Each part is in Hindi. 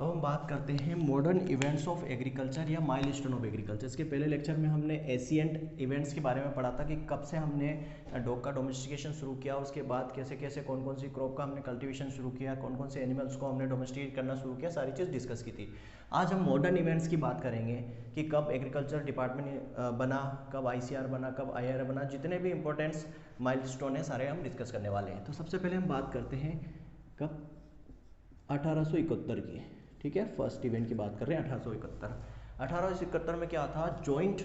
अब हम बात करते हैं मॉडर्न इवेंट्स ऑफ एग्रीकल्चर या माइलस्टोन ऑफ एग्रीकल्चर। इसके पहले लेक्चर में हमने एशिएंट इवेंट्स के बारे में पढ़ा था कि कब से हमने डॉग का डोमेस्टिकेशन शुरू किया, उसके बाद कैसे कैसे कौन कौन सी क्रॉप का हमने कल्टीवेशन शुरू किया, कौन कौन से एनिमल्स को हमने डोमेस्टिकेट करना शुरू किया, सारी चीज़ डिस्कस की थी। आज हम मॉडर्न इवेंट्स की बात करेंगे कि कब एग्रीकल्चर डिपार्टमेंट बना, कब ICR बना, कब IRA बना, जितने भी इंपॉर्टेंट्स माइलस्टोन है सारे हम डिस्कस करने वाले हैं। तो सबसे पहले हम बात करते हैं कब 1871 की, ठीक है। फर्स्ट इवेंट की बात कर रहे हैं 1871 में क्या था, joint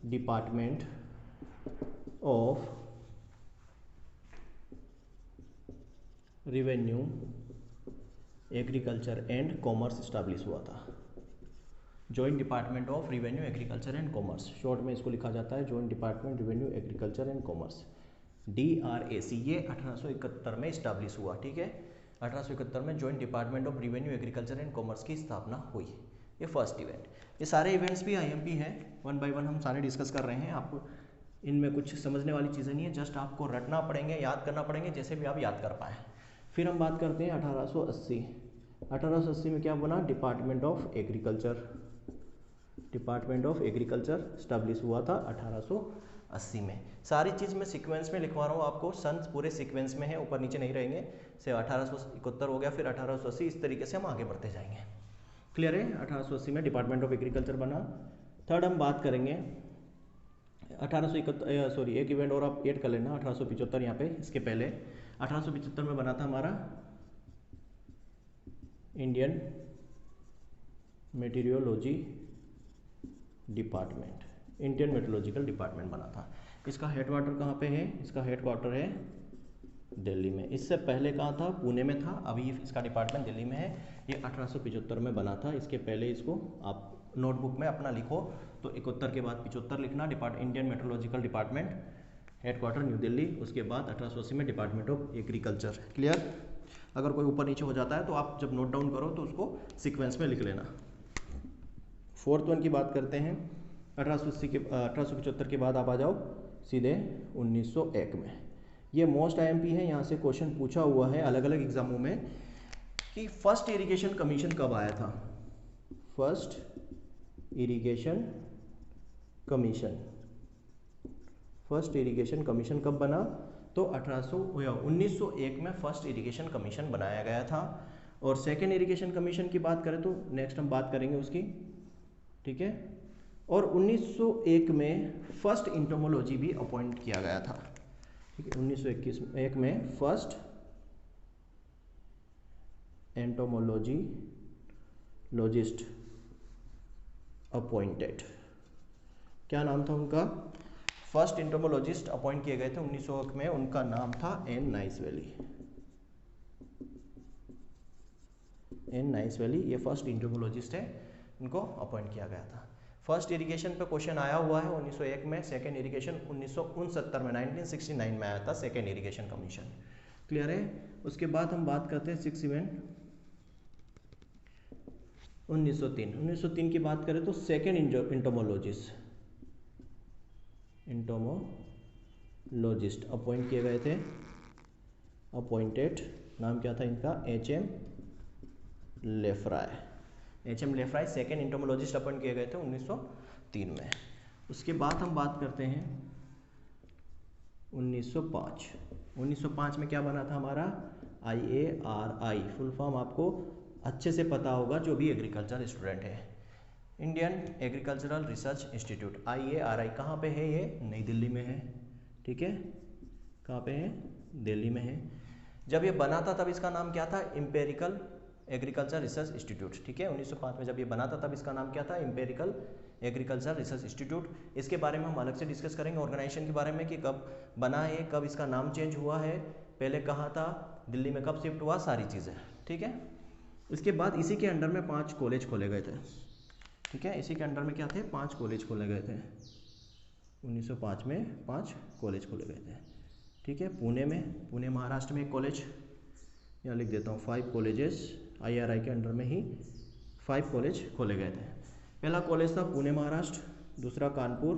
department of revenue agriculture and commerce establish हुआ था। Joint department of revenue agriculture and commerce, short में इसको लिखा जाता है joint department revenue agriculture and commerce, DRAC। ये 1871 में इस्टेब्लिश हुआ, ठीक है। 1871 में joint department of revenue agriculture and commerce की स्थापना हुई। ये फर्स्ट इवेंट। ये सारे इवेंट्स भी IMP हैं, वन बाय वन हम सारे डिस्कस कर रहे हैं। आपको इनमें कुछ समझने वाली चीज़ें नहीं है, जस्ट आपको रटना पड़ेंगे, याद करना पड़ेंगे, जैसे भी आप याद कर पाएँ। फिर हम बात करते हैं 1880। 1880 में क्या बना, department of agriculture. Department of agriculture establish हुआ था 1880 में। सारी चीज़ मैं सीक्वेंस में लिखवा रहा हूँ आपको, सन पूरे सीक्वेंस में है, ऊपर नीचे नहीं रहेंगे। से 1871 हो गया, फिर 1880, इस तरीके से हम आगे बढ़ते जाएंगे। क्लियर है। 1880 में डिपार्टमेंट ऑफ एग्रीकल्चर बना। थर्ड हम बात करेंगे 1871, सॉरी एक इवेंट और आप ऐड कर लेना, 1875 यहाँ पे। इसके पहले 1875 में बना था हमारा Indian meteorology department, Indian meteorological department बना था। इसका हेडक्वार्टर कहाँ पे है, इसका हेडक्वार्टर है दिल्ली में। इससे पहले कहाँ था, पुणे में था, अभी इसका डिपार्टमेंट दिल्ली में है। ये 1875 में बना था। इसके पहले इसको आप नोटबुक में अपना लिखो तो 71 के बाद 75 लिखना, Indian meteorological department, headquarter new Delhi. उसके बाद 1880 में डिपार्टमेंट ऑफ एग्रीकल्चर। क्लियर। अगर कोई ऊपर नीचे हो जाता है तो आप जब नोट डाउन करो तो उसको सिक्वेंस में लिख लेना। फोर्थ वन की बात करते हैं 1875 के बाद आप आ जाओ सीधे 1901 में। ये मोस्ट IMP है, यहाँ से क्वेश्चन पूछा हुआ है अलग अलग एग्जामों में कि फर्स्ट इरिगेशन कमीशन कब आया था। First irrigation commission, first irrigation commission कब बना, तो 1901 में फर्स्ट इरिगेशन कमीशन बनाया गया था। और सेकेंड इरिगेशन कमीशन की बात करें तो नेक्स्ट हम बात करेंगे उसकी, ठीक है। और 1901 में फर्स्ट इंटोमोलॉजी भी अपॉइंट किया गया था, ठीक है। 1921 में फर्स्ट एंटोमोलॉजी लॉजिस्ट अपॉइंटेड, क्या नाम था उनका, फर्स्ट एंटोमोलॉजिस्ट अपॉइंट किए गए थे 1901 में। उनका नाम था N. नाइसवेली। N. नाइसवेली ये फर्स्ट एंटोमोलॉजिस्ट है, इनको अपॉइंट किया गया था। फर्स्ट इरिगेशन पे क्वेश्चन आया हुआ है 1901 में। सेकेंड इरिगेशन 1969 में, 1969 में आया था सेकेंड इरिगेशन कमीशन। क्लियर है। उसके बाद हम बात करते हैं सिक्स इवेंट 1903 की बात करें तो सेकेंड इंटोमोलॉजिस्ट अपॉइंट किए गए थे। अपॉइंटेड नाम क्या था इनका, HM लेफ्राय। HM लेफ्राय सेकेंड इंटोमोलॉजिस्ट अपॉइंट किए गए थे 1903 में। उसके बाद हम बात करते हैं 1905 में क्या बना था हमारा, IARI। फुल फॉर्म आपको अच्छे से पता होगा जो भी एग्रीकल्चर स्टूडेंट है, Indian agricultural research institute. IARI कहाँ पे है, ये नई दिल्ली में है, ठीक है। कहाँ पे है, दिल्ली में है। जब ये बना था तब इसका नाम क्या था, इंपेरिकल एग्रीकल्चर रिसर्च इंस्टीट्यूट, ठीक है। 1905 में जब ये बना था तब इसका नाम क्या था, इंपेरिकल एग्रीकल्चर रिसर्च इंस्टीट्यूट। इसके बारे में हम अलग से डिस्कस करेंगे, ऑर्गेनाइजेशन के बारे में कि कब बना है, कब इसका नाम चेंज हुआ है, पहले कहाँ था, दिल्ली में कब शिफ्ट हुआ, सारी चीज़ें, ठीक है। इसके बाद इसी के अंडर में 5 कॉलेज खोले गए थे, ठीक है। इसी के अंडर में क्या थे, 5 कॉलेज खोले गए थे। 1905 में 5 कॉलेज खोले गए थे, ठीक है। पुणे महाराष्ट्र में एक कॉलेज, यहाँ लिख देता हूँ 5 कॉलेजेस, IRI के अंडर में ही 5 कॉलेज खोले गए थे। पहला कॉलेज था पुणे महाराष्ट्र, दूसरा कानपुर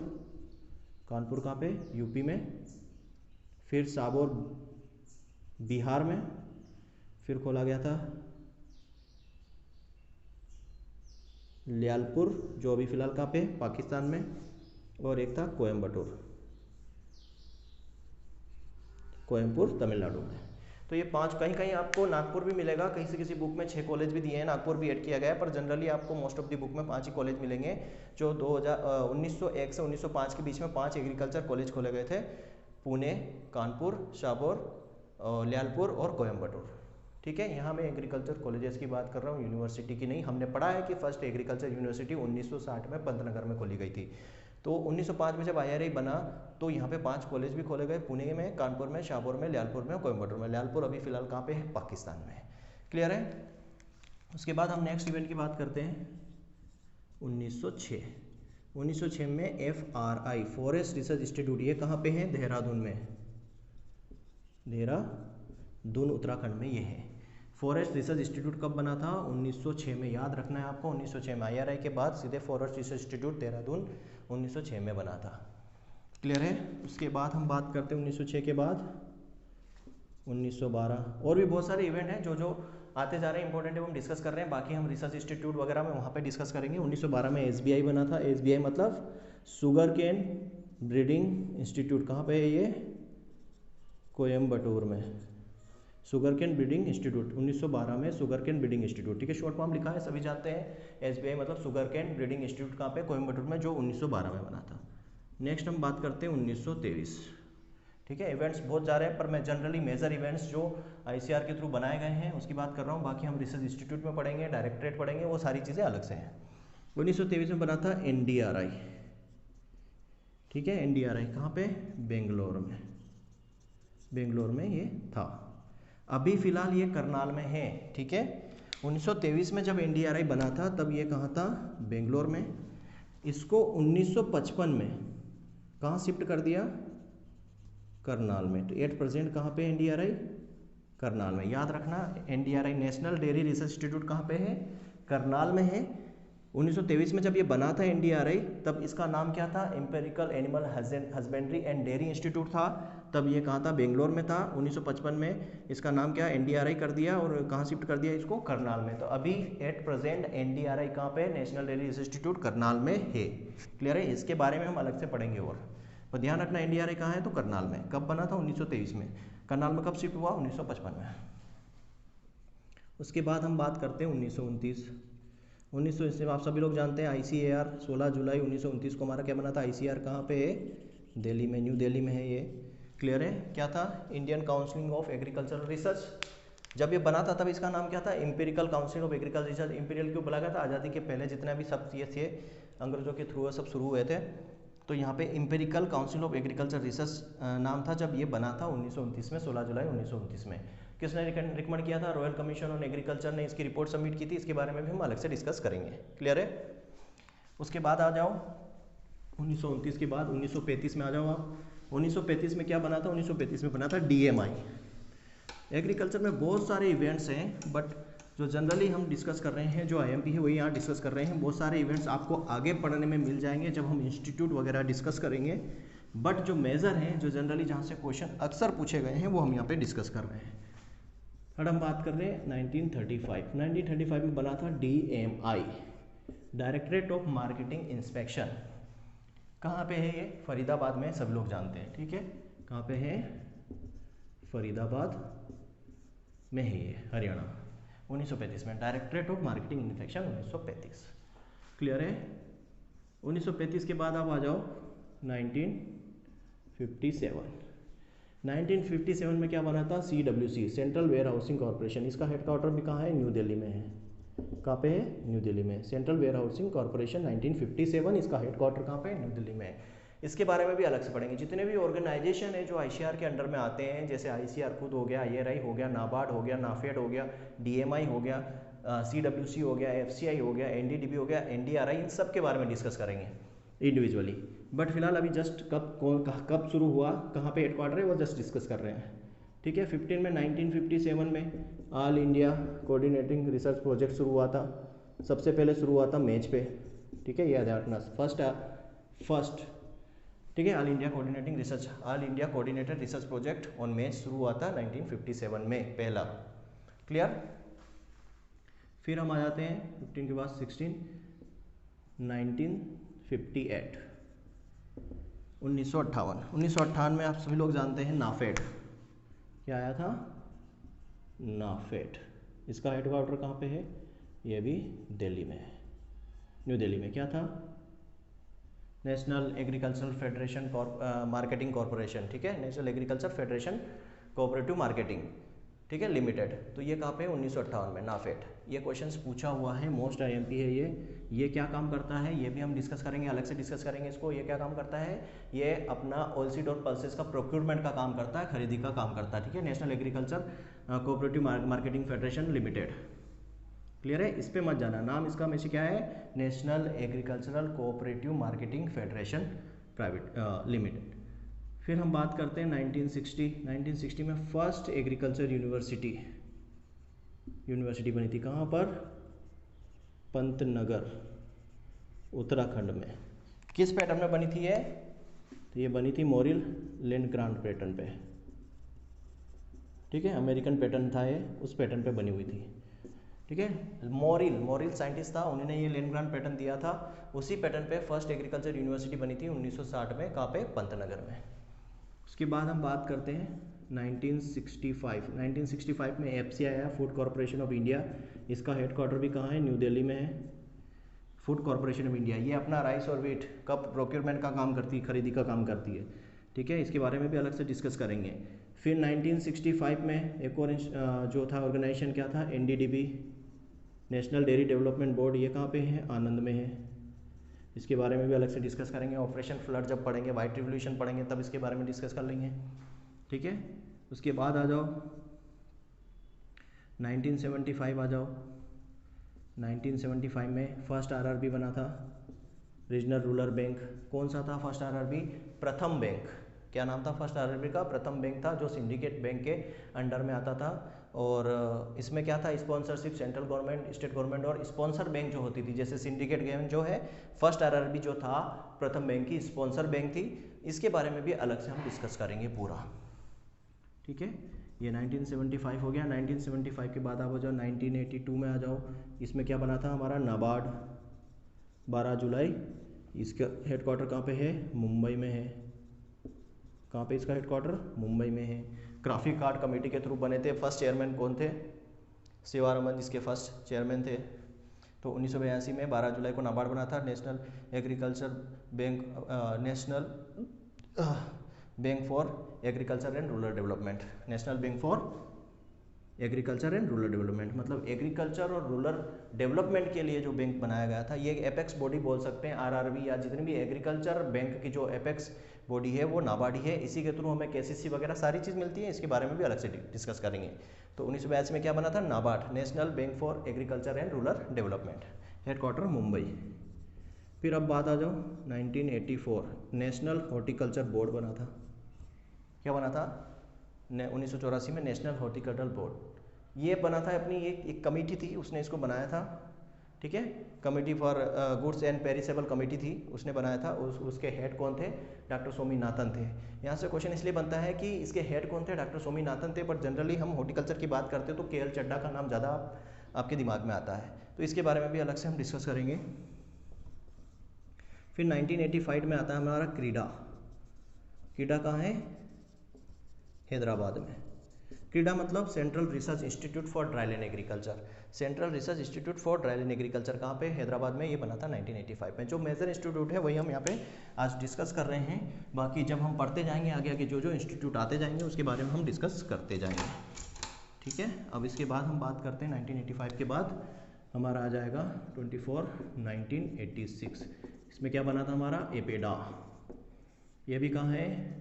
कहाँ पे, यूपी में, फिर साबौर बिहार में, फिर खोला गया था लियालपुर, जो अभी फ़िलहाल कहाँ पे है, पाकिस्तान में, और एक था कोयम्बटूर तमिलनाडु में। तो ये 5, कहीं कहीं आपको नागपुर भी मिलेगा, कहीं से किसी बुक में 6 कॉलेज भी दिए हैं, नागपुर भी ऐड किया गया है, पर जनरली आपको मोस्ट ऑफ दी बुक में 5 ही कॉलेज मिलेंगे। जो 1901 से 1905 के बीच में 5 एग्रीकल्चर कॉलेज खोले गए थे, पुणे, कानपुर, शाहपुर, लियालपुर और कोयम्बटूर। ठीक है, यहाँ मैं एग्रीकल्चर कॉलेजेस की बात कर रहा हूँ, यूनिवर्सिटी की नहीं। हमने पढ़ा है कि फर्स्ट एग्रीकल्चर यूनिवर्सिटी 1960 में पंतनगर में खोली गई थी। तो 1905 में जब IRA बना तो यहाँ पे 5 कॉलेज भी खोले गए, पुणे में, कानपुर में, शाहपुर में, लियालपुर में, कोयम्बटूर में। लियालपुर अभी फिलहाल कहाँ पे है, पाकिस्तान में है। क्लियर है। उसके बाद हम नेक्स्ट इवेंट की बात करते हैं 1906 में FRI फॉरेस्ट रिसर्च इंस्टीट्यूट, ये कहाँ पे है, देहरादून में, देहरादून उत्तराखंड में ये है। फॉरेस्ट रिसर्च इंस्टीट्यूट कब बना था, 1906 में। याद रखना है आपको, 1906 में। IRA के बाद सीधे फॉरेस्ट रिसर्च इंस्टीट्यूट देहरादून 1906 में बना था। क्लियर है। उसके बाद हम बात करते हैं 1906 के बाद 1912, और भी बहुत सारे इवेंट हैं जो आते जा रहे हैं, इंपॉर्टेंट है, हम डिस्कस कर रहे हैं। बाकी हम रिसर्च इंस्टीट्यूट वगैरह में वहाँ पे डिस्कस करेंगे। 1912 में SBI बना था। SBI मतलब शुगर केन ब्रीडिंग इंस्टीट्यूट, कहाँ पे है ये, कोयम्बटूर में, शुगर केन ब्रीडिंग इंस्टीट्यूट। 1912 में शुगर केन ब्रीडिंग इंस्टीट्यूट, ठीक है, शॉर्ट फॉर्म लिखा है, सभी जानते हैं। SBI मतलब शुगर केन ब्रीडिंग इंस्टीट्यूट, कहाँ पे, कोयम्बटूर में, जो 1912 में बना था। नेक्स्ट हम बात करते हैं 1923। ठीक है, इवेंट्स बहुत जा रहे हैं, पर मैं जनरली मेजर इवेंट्स जो ICAR के थ्रू बनाए गए हैं उसकी बात कर रहा हूँ। बाकी हम रिसर्च इंस्टीट्यूट में पढ़ेंगे, डायरेक्टरेट पढ़ेंगे, वो सारी चीज़ें अलग से हैं। 1923 में बना था NDRI। ठीक है, NDRI कहाँ पे, बेंगलोर में ये था। अभी फिलहाल ये करनाल में है। ठीक है, 1923 में जब NDRI बना था तब ये कहाँ था, बेंगलोर में। इसको 1955 में कहाँ शिफ्ट कर दिया, करनाल में। तो एट प्रेजेंट कहाँ पे NDRI, करनाल में। याद रखना, NDRI national dairy research institute कहाँ पे है, करनाल में है। 1923 में जब ये बना था NDRI, तब इसका नाम क्या था, empirical animal husbandry and dairy institute था। तब ये कहाँ था, बेंगलोर में था। 1955 में इसका नाम क्या, NDRI कर दिया, और कहाँ शिफ्ट कर दिया इसको, करनाल में। तो अभी एट प्रेजेंट NDRI कहाँ पे, national dairy research institute Karnal में है। क्लियर है। इसके बारे में हम अलग से पढ़ेंगे। और ध्यान रखना, NDRI कहाँ है, तो करनाल में। कब बना था, 1923 में। करनाल में कब शिफ्ट हुआ, 1955 में। उसके बाद हम बात करते हैं 1929 में। आप सभी लोग जानते हैं ICAR 16 जुलाई 1929 को हमारा क्या बना था, ICAR कहाँ पे है, दिल्ली में, न्यू दिल्ली में है ये। क्लियर है। क्या था, Indian council of agricultural research. जब ये बना था तब इसका नाम क्या था, empirical council of agriculture research. Imperial क्यों बोला गया था, आज़ादी के पहले जितने भी सब ये थे अंग्रेजों के थ्रू सब शुरू हुए थे, तो यहाँ पे empirical council of agriculture research नाम था जब ये बना था 1929 में, 16 जुलाई 1929 में। किसने रिकमेंड किया था, रॉयल कमीशन ऑन एग्रीकल्चर ने इसकी रिपोर्ट सबमिट की थी। इसके बारे में भी हम अलग से डिस्कस करेंगे। क्लियर है। उसके बाद आ जाओ 1929 के बाद 1935 में आ जाओ आप। 1935 में क्या बना था, 1935 में बना था DMI। एग्रीकल्चर में बहुत सारे इवेंट्स हैं, बट जो जनरली हम डिस्कस कर रहे हैं, जो IMP है वही यहाँ डिस्कस कर रहे हैं। बहुत सारे इवेंट्स आपको आगे पढ़ने में मिल जाएंगे जब हम इंस्टीट्यूट वगैरह डिस्कस करेंगे, बट जो मेजर हैं, जो जनरली जहाँ से क्वेश्चन अक्सर पूछे गए हैं, वो हम यहाँ पे डिस्कस कर रहे हैं। थर्ड हम बात कर रहे हैं 1935 में बना था DMI, directorate of marketing inspection. कहाँ पे है ये, फरीदाबाद में, सब लोग जानते हैं। ठीक है, कहाँ पे है, फरीदाबाद में है ये, हरियाणा। 1935 में directorate of marketing inspection 1935। Clear है। 1935 के बाद आप आ जाओ 1957 में क्या बना था, CWC, central warehousing corporation. इसका हेडक्वार्टर भी कहाँ है, न्यू दिल्ली में है। कहाँ पे है, न्यू दिल्ली में। सेंट्रल वेयर हाउसिंग कॉर्पोरेशन 1957, इसका हेडक्वार्टर कहाँ पे, न्यू दिल्ली में है। इसके बारे में भी अलग से पढ़ेंगे। जितने भी ऑर्गेनाइजेशन है जो ICAR के अंडर में आते हैं, जैसे ICAR खुद हो गया, IRI हो गया, नाबार्ड हो गया, नाफेड हो गया, DMI हो गया, CWC हो गया, FCI हो गया, NDDB हो गया, NDRI, इन सब के बारे में डिस्कस करेंगे इंडिविजुअली। बट फिलहाल अभी जस्ट कब शुरू हुआ, कहाँ पे हेडक्वार्टर है, वो जस्ट डिस्कस कर रहे हैं। ठीक है। 1957 में all India coordinating research project शुरू हुआ था। सबसे पहले शुरू हुआ था मेज पे। ठीक है, याद रखना, फर्स्ट ठीक है, all India coordinated research project on मेज शुरू हुआ था 1957 में, पहला। क्लियर। फिर हम आ जाते हैं 15 के बाद 16, 1958, 1958 में आप सभी लोग जानते हैं नाफेड, क्या आया था, नाफेड। इसका हेडक्वार्टर कहाँ पे है, ये भी दिल्ली में है, न्यू दिल्ली में। क्या था, national agricultural federation marketing corporation, ठीक है, national agriculture federation cooperative marketing, ठीक है, लिमिटेड। तो ये कहाँ पे, 1958 में, नाफेड। ये क्वेश्चंस पूछा हुआ है, मोस्ट आईएमपी है ये क्या काम करता है ये भी हम डिस्कस करेंगे, अलग से डिस्कस करेंगे इसको। ये क्या काम करता है, ये अपना ऑलसीड और पल्सेस का प्रोक्यूरमेंट का काम करता है, खरीदी का काम करता है, ठीक है, national agriculture cooperative marketing federation limited. Clear है, इस पे मत जाना, नाम इसका हमेशा क्या है, national agricultural cooperative marketing federation private limited. फिर हम बात करते हैं 1960 में फर्स्ट एग्रीकल्चर यूनिवर्सिटी बनी थी, कहाँ पर, पंतनगर, उत्तराखंड में। किस पैटर्न में बनी थी ये, तो ये बनी थी मोरिल लैंड ग्रांट पैटर्न पे, ठीक है, अमेरिकन पैटर्न था ये, उस पैटर्न पे बनी हुई थी, ठीक है। मोरिल साइंटिस्ट था, उन्होंने ये लैंड ग्रांट पैटर्न दिया था, उसी पैटर्न पे फर्स्ट एग्रीकल्चर यूनिवर्सिटी बनी थी 1960 में, कहाँ पे, पंतनगर में। उसके बाद हम बात करते हैं 1965 में एफसी आया, फूड कॉरपोरेशन ऑफ इंडिया। इसका हेडक्वार्टर भी कहाँ है, न्यू दिल्ली में है। फूड कॉरपोरेशन ऑफ इंडिया ये अपना राइस और व्हीट का प्रोक्योरमेंट का काम करती है, खरीदी का काम करती है, ठीक है, इसके बारे में भी अलग से डिस्कस करेंगे। फिर 1965 में एक और जो था ऑर्गेनाइजेशन, क्या था, NDDB, national dairy development board. ये कहाँ पे है, आनंद में है, इसके बारे में भी अलग से डिस्कस करेंगे। ऑपरेशन फ्लड जब पढ़ेंगे, वाइट रिवोल्यूशन पढ़ेंगे, तब इसके बारे में डिस्कस कर लेंगे, ठीक है। उसके बाद आ जाओ 1975 आ जाओ। 1975 में फर्स्ट आरआरबी बना था, रीजनल रूरल बैंक। कौन सा था फर्स्ट आरआरबी, प्रथम बैंक। क्या नाम था फर्स्ट आरआरबी का, प्रथम बैंक था, जो सिंडिकेट बैंक के अंडर में आता था। और इसमें क्या था, sponsorship central government, state government और स्पॉन्सर बैंक जो होती थी, जैसे सिंडिकेट बैंक जो है, फर्स्ट आरआरबी जो था प्रथम बैंक की स्पॉन्सर बैंक थी। इसके बारे में भी अलग से हम डिस्कस करेंगे पूरा, ठीक है। ये 1975 हो गया। 1975 के बाद आप आ जाओ 1982 में आ जाओ। इसमें क्या बना था हमारा, नाबार्ड, 12 जुलाई। इसका हेडक्वार्टर कहाँ पे है, मुंबई में है। कहाँ पे इसका हेडक्वार्टर, मुंबई में है। ग्राफिक कार्ड कमेटी के थ्रू बने थे। फर्स्ट चेयरमैन कौन थे, शिवारमन इसके फर्स्ट चेयरमैन थे। तो 1982 में 12 जुलाई को नाबार्ड बना था, national agriculture bank, national bank for agriculture and rural development, national bank for agriculture and rural development, मतलब एग्रीकल्चर और रूरल डेवलपमेंट के लिए जो बैंक बनाया गया था। ये एपेक्स बॉडी बोल सकते हैं, आरआरबी या जितनी भी एग्रीकल्चर बैंक की जो एपेक्स बॉडी है वो नाबार्ड ही है। इसी के थ्रू हमें केसीसी वगैरह सारी चीज़ मिलती है, इसके बारे में भी अलग से डिस्कस करेंगे। तो 1982 में क्या बना था, NABARD, national bank for agriculture and rural development, headquarter Mumbai. फिर अब बात आ जाओ 1984, नेशनल हॉर्टिकल्चर बोर्ड बना था। क्या बना था, 1984 में नेशनल हॉर्टिकल्चर बोर्ड। ये बना था, अपनी एक कमेटी थी, उसने इसको बनाया था, ठीक है। Committee for goods and perishable committee थी, उसने बनाया था। उसके हेड कौन थे, डॉक्टर स्वामीनाथन थे। यहाँ से क्वेश्चन इसलिए बनता है कि इसके हेड कौन थे, डॉक्टर स्वामीनाथन थे, पर जनरली हम हॉर्टिकल्चर की बात करते हैं तो KL चड्ढा का नाम ज़्यादा आपके दिमाग में आता है, तो इसके बारे में भी अलग से हम डिस्कस करेंगे। फिर 1985 में आता है हमारा क्रीडा। क्रीडा कहाँ है, हैदराबाद में। क्रीडा मतलब central research institute for dryland agriculture. Central research institute for dryland agriculture कहाँ पे, हैदराबाद में। ये बना था 1985 में। जो मेजर इंस्टीट्यूट है वही हम यहाँ पे आज डिस्कस कर रहे हैं। बाकी जब हम पढ़ते जाएंगे आगे आगे जो इंस्टीट्यूट आते जाएंगे उसके बारे में हम डिस्कस करते जाएंगे, ठीक है। अब इसके बाद हम बात करते हैं 1985 के बाद हमारा आ जाएगा 1986। इसमें क्या बना था हमारा, एपेडा। ये भी कहाँ है,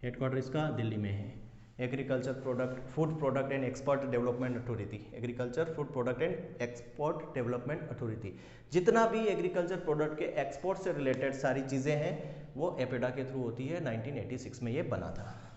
हेडक्वार्टर इसका दिल्ली में है। Agriculture product, food product and export development authority, agriculture food product and export development authority. जितना भी एग्रीकल्चर प्रोडक्ट के एक्सपोर्ट से रिलेटेड सारी चीज़ें हैं वो एपेडा के थ्रू होती है। 1986 में ये बना था।